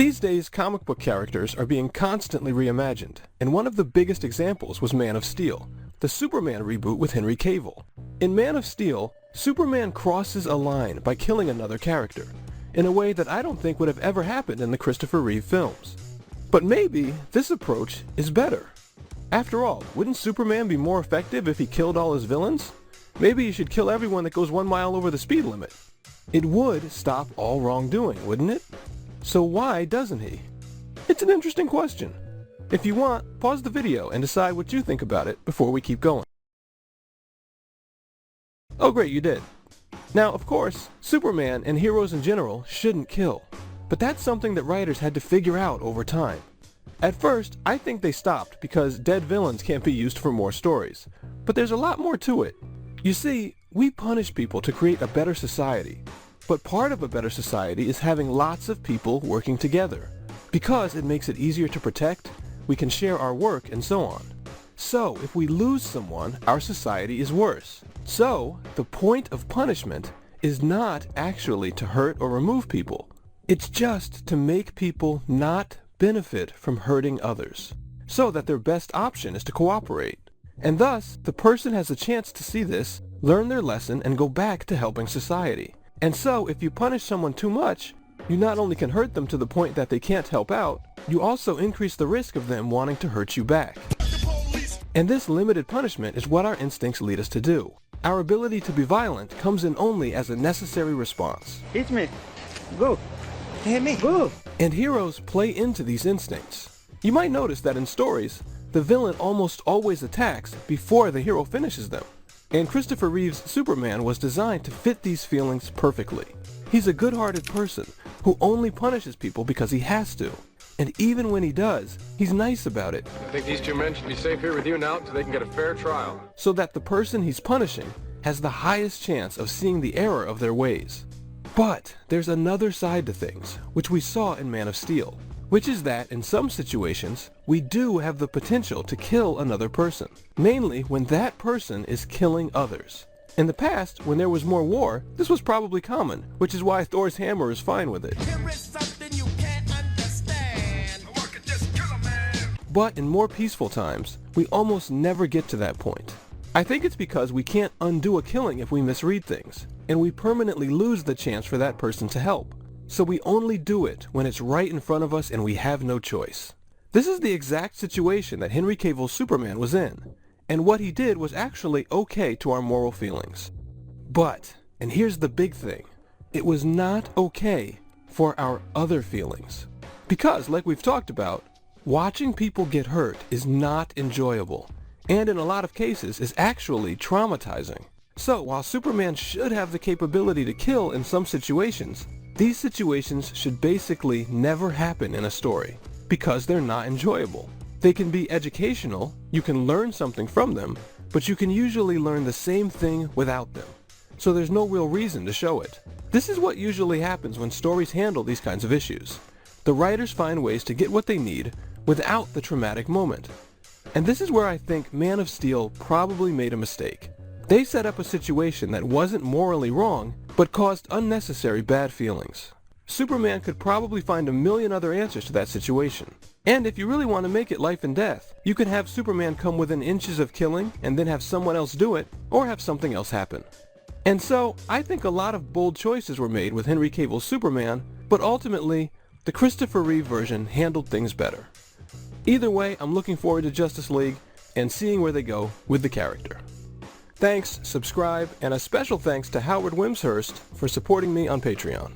These days, comic book characters are being constantly reimagined, and one of the biggest examples was Man of Steel, the Superman reboot with Henry Cavill. In Man of Steel, Superman crosses a line by killing another character, in a way that I don't think would have ever happened in the Christopher Reeve films. But maybe this approach is better. After all, wouldn't Superman be more effective if he killed all his villains? Maybe he should kill everyone that goes 1 mile over the speed limit. It would stop all wrongdoing, wouldn't it? So why doesn't he? It's an interesting question. If you want, pause the video and decide what you think about it before we keep going. Oh great, you did. Now, of course, Superman and heroes in general shouldn't kill. But that's something that writers had to figure out over time. At first, I think they stopped because dead villains can't be used for more stories. But there's a lot more to it. You see, we punish people to create a better society. But part of a better society is having lots of people working together. Because it makes it easier to protect, we can share our work and so on. So, if we lose someone, our society is worse. So, the point of punishment is not actually to hurt or remove people. It's just to make people not benefit from hurting others, so that their best option is to cooperate. And thus, the person has a chance to see this, learn their lesson, and go back to helping society. And so, if you punish someone too much, you not only can hurt them to the point that they can't help out, you also increase the risk of them wanting to hurt you back. And this limited punishment is what our instincts lead us to do. Our ability to be violent comes in only as a necessary response. Hit me. Go. Hit me. Go. And heroes play into these instincts. You might notice that in stories, the villain almost always attacks before the hero finishes them. And Christopher Reeve's Superman was designed to fit these feelings perfectly. He's a good-hearted person who only punishes people because he has to. And even when he does, he's nice about it. I think these two men should be safe here with you now until they can get a fair trial. So that the person he's punishing has the highest chance of seeing the error of their ways. But there's another side to things, which we saw in Man of Steel, which is that in some situations, we do have the potential to kill another person, mainly when that person is killing others. In the past, when there was more war, this was probably common, which is why Thor's hammer is fine with it. But in more peaceful times, we almost never get to that point. I think it's because we can't undo a killing if we misread things, and we permanently lose the chance for that person to help. So we only do it when it's right in front of us and we have no choice. This is the exact situation that Henry Cavill's Superman was in, and what he did was actually okay to our moral feelings. But, and here's the big thing, it was not okay for our other feelings. Because, like we've talked about, watching people get hurt is not enjoyable, and in a lot of cases is actually traumatizing. So while Superman should have the capability to kill in some situations, these situations should basically never happen in a story, because they're not enjoyable. They can be educational, you can learn something from them, but you can usually learn the same thing without them. So there's no real reason to show it. This is what usually happens when stories handle these kinds of issues. The writers find ways to get what they need without the traumatic moment. And this is where I think Man of Steel probably made a mistake. They set up a situation that wasn't morally wrong, but caused unnecessary bad feelings. Superman could probably find a million other answers to that situation. And if you really want to make it life and death, you could have Superman come within inches of killing and then have someone else do it, or have something else happen. And so, I think a lot of bold choices were made with Henry Cavill's Superman, but ultimately, the Christopher Reeve version handled things better. Either way, I'm looking forward to Justice League and seeing where they go with the character. Thanks, subscribe, and a special thanks to Howard Wimshurst for supporting me on Patreon.